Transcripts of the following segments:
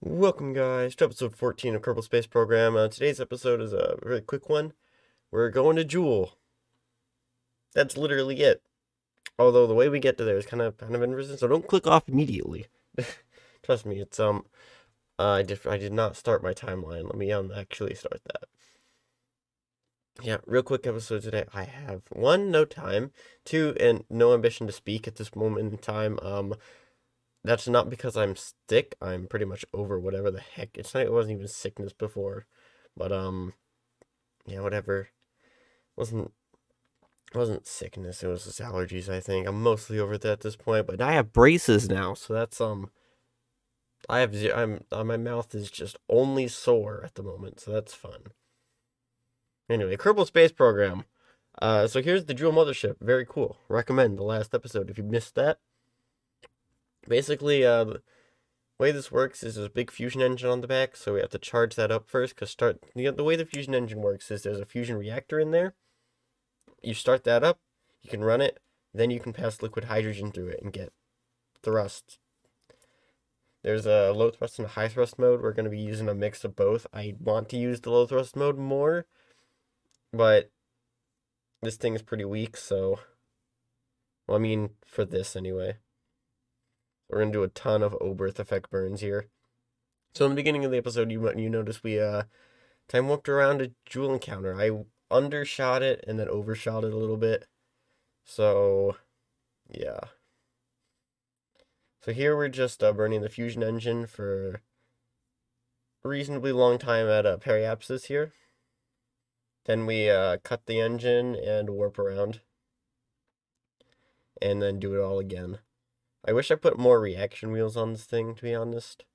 Welcome, guys, to episode 14 of Kerbal Space Program. Today's episode is a really quick one. We're going to Jool. That's literally it. Although the way we get to there is kind of interesting, so don't click off immediately. Trust me, it's I did not start my timeline. Let me actually start that. Yeah, real quick episode today. I have one, no time, two, and no ambition to speak at this moment in time. That's not because I'm sick. I'm pretty much over whatever the heck. It wasn't even sickness before, but yeah, whatever. Wasn't wasn't sickness. It was just allergies. I think I'm mostly over that at this point. But I have braces now, so that's my mouth is just only sore at the moment, so that's fun. Anyway, Kerbal Space Program. So here's the Jool Mothership. Very cool. Recommend the last episode if you missed that. Basically, the way this works is there's a big fusion engine on the back, so we have to charge that up first. The way the fusion engine works is there's a fusion reactor in there. You start that up, you can run it, then you can pass liquid hydrogen through it and get thrust. There's a low thrust and a high thrust mode. We're going to be using a mix of both. I want to use the low thrust mode more, but this thing is pretty weak, so, well, I mean, for this anyway. We're going to do a ton of Oberth effect burns here. So in the beginning of the episode, you notice we time warped around a Jool encounter. I undershot it and then overshot it a little bit. So, yeah. So here we're just burning the fusion engine for a reasonably long time at periapsis here. Then we cut the engine and warp around. And then do it all again. I wish I put more reaction wheels on this thing, to be honest.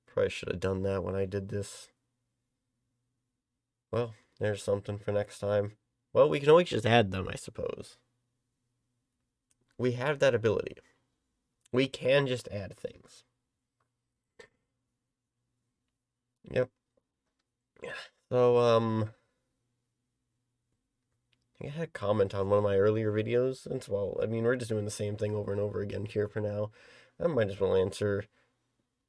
Probably should have done that when I did this. Well, there's something for next time. Well, we can always just add them, I suppose. We have that ability. We can just add things. Yep. So, I think I had a comment on one of my earlier videos. And well, I mean, we're just doing the same thing over and over again here for now. I might as well answer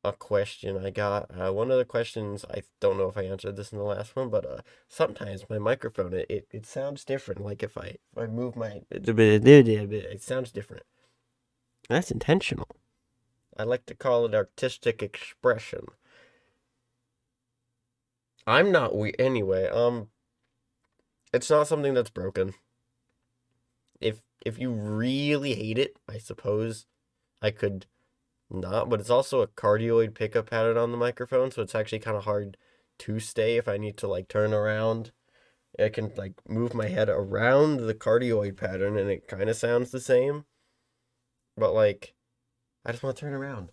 a question I got. One of the questions, I don't know if I answered this in the last one, but sometimes my microphone, it sounds different. Like if I move my, it sounds different. That's intentional. I like to call it artistic expression. I'm not we anyway. It's not something that's broken. If you really hate it, I suppose I could not, but it's also a cardioid pickup pattern on the microphone, so it's actually kind of hard to stay if I need to like turn around. I can like move my head around the cardioid pattern and it kind of sounds the same, but like I just want to turn around.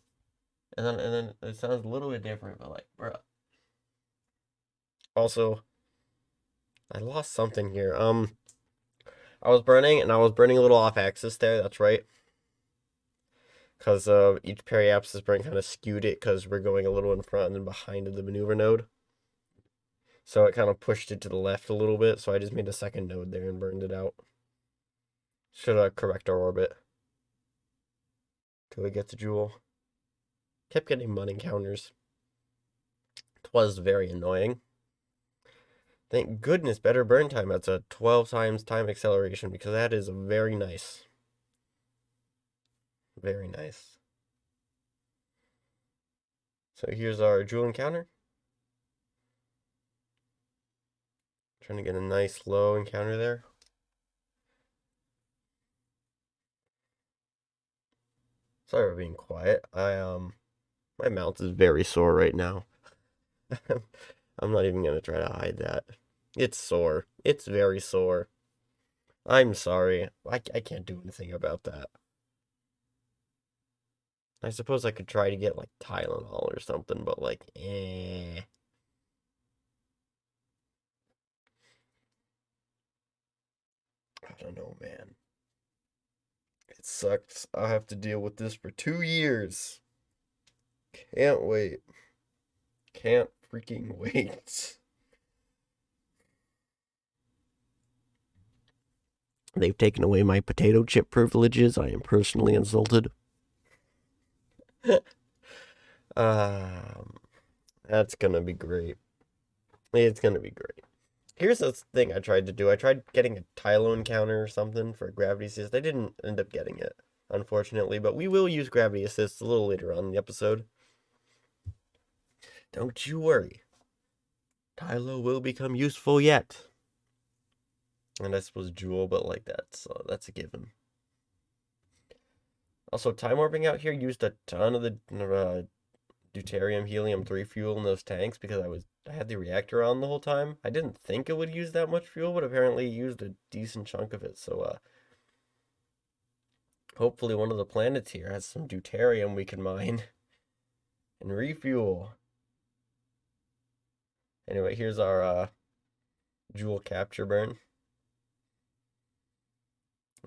And then it sounds a little bit different, but like, bruh. Also, I lost something here. I was burning a little off axis there. That's right. Because each periapsis burn kind of skewed it because we're going a little in front and then behind of the maneuver node. So it kind of pushed it to the left a little bit. So I just made a second node there and burned it out. Should correct our orbit till we get to Jool. Kept getting mud encounters. It was very annoying. Thank goodness better burn time. That's a 12 times time acceleration because that is very nice. Very nice. So here's our Jool encounter. Trying to get a nice low encounter there. Sorry for being quiet. My mouth is very sore right now. I'm not even gonna try to hide that. It's sore. It's very sore. I'm sorry. I can't do anything about that. I suppose I could try to get like Tylenol or something, but like, eh. I don't know, man. It sucks. I'll have to deal with this for 2 years. Can't wait. Can't freaking wait. They've taken away my potato chip privileges. I am personally insulted. um, That's gonna be great. It's gonna be great. Here's this thing I tried to do. I tried getting a Tylo encounter or something for gravity assist. I didn't end up getting it, unfortunately, but we will use gravity assist a little later on in the episode. Don't you worry. Tylo will become useful yet. And I suppose Jool, but like that's a given. Also, time warping out here used a ton of the deuterium helium-3 fuel in those tanks because I had the reactor on the whole time. I didn't think it would use that much fuel, but apparently it used a decent chunk of it. So hopefully one of the planets here has some deuterium we can mine and refuel. Anyway, here's our Jool capture burn.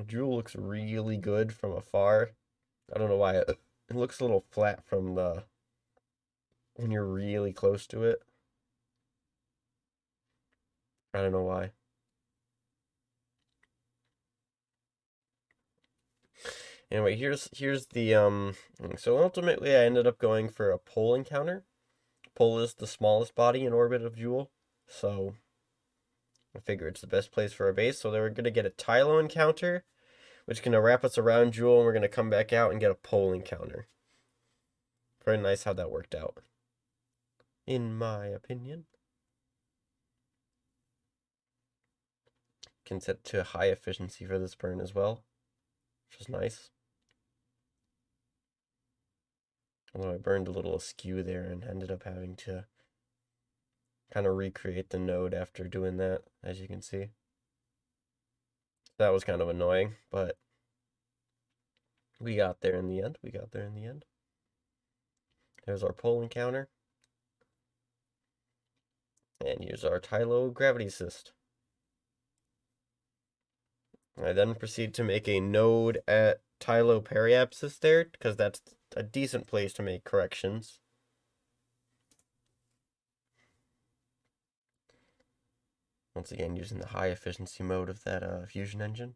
Jool looks really good from afar. I don't know why it looks a little flat from when you're really close to it. I don't know why. Anyway, here's the so ultimately I ended up going for a pole encounter. Pole is the smallest body in orbit of Jool, so I figure it's the best place for a base. So they were gonna get a Tylo encounter, which is gonna wrap us around Jool, and we're gonna come back out and get a pole encounter. Very nice how that worked out, in my opinion. Can set to high efficiency for this burn as well, which is nice. Although I burned a little askew there and ended up having to kind of recreate the node after doing that, as you can see. That was kind of annoying, but we got there in the end. There's our pole encounter. And here's our Tylo gravity assist. I then proceed to make a node at Tylo periapsis there, because that's a decent place to make corrections. Once again, using the high efficiency mode of that fusion engine.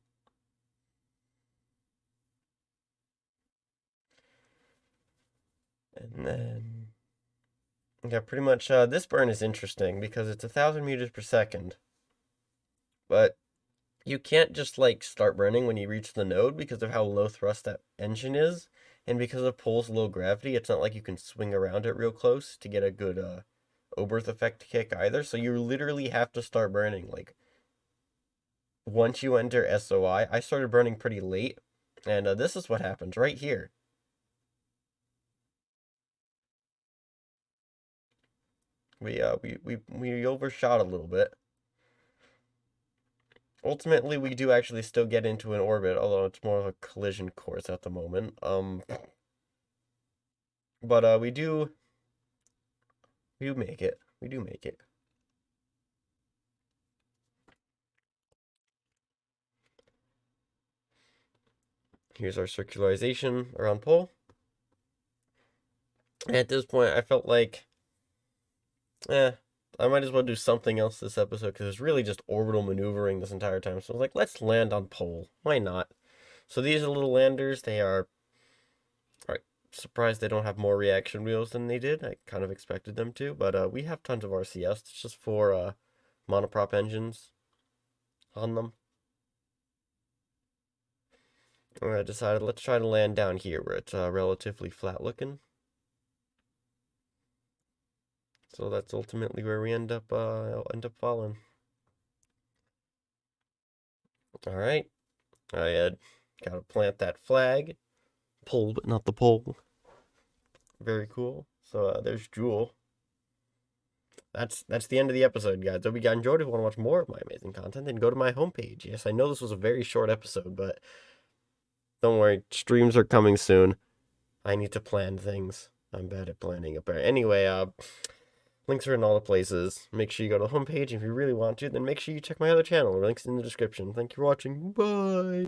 And then, yeah, pretty much this burn is interesting because it's 1,000 meters per second. But you can't just like start burning when you reach the node because of how low thrust that engine is. And because of Pole's low gravity, it's not like you can swing around it real close to get a good Oberth effect kick either. So you literally have to start burning like once you enter SOI. I started burning pretty late, and this is what happens right here. We overshot a little bit. Ultimately, we do actually still get into an orbit, although it's more of a collision course at the moment. But we do make it. We do make it. Here's our circularization around Pole. And at this point, I felt like, I might as well do something else this episode because it's really just orbital maneuvering this entire time. So I was like, let's land on Pole. Why not? So these are little landers. They are. Alright, surprised they don't have more reaction wheels than they did. I kind of expected them to, but we have tons of RCS. It's just 4 monoprop engines on them. And I decided let's try to land down here where it's relatively flat looking. So that's ultimately where we end up falling. All right, I had got to plant that flag, pole but not the pole. Very cool. So there's Jool. That's the end of the episode, guys. Hope you guys enjoyed. If you want to watch more of my amazing content, then go to my homepage. Yes, I know this was a very short episode, but don't worry, streams are coming soon. I need to plan things. I'm bad at planning. Anyway, links are in all the places. Make sure you go to the homepage. If you really want to, then make sure you check my other channel. Links in the description. Thank you for watching. Bye.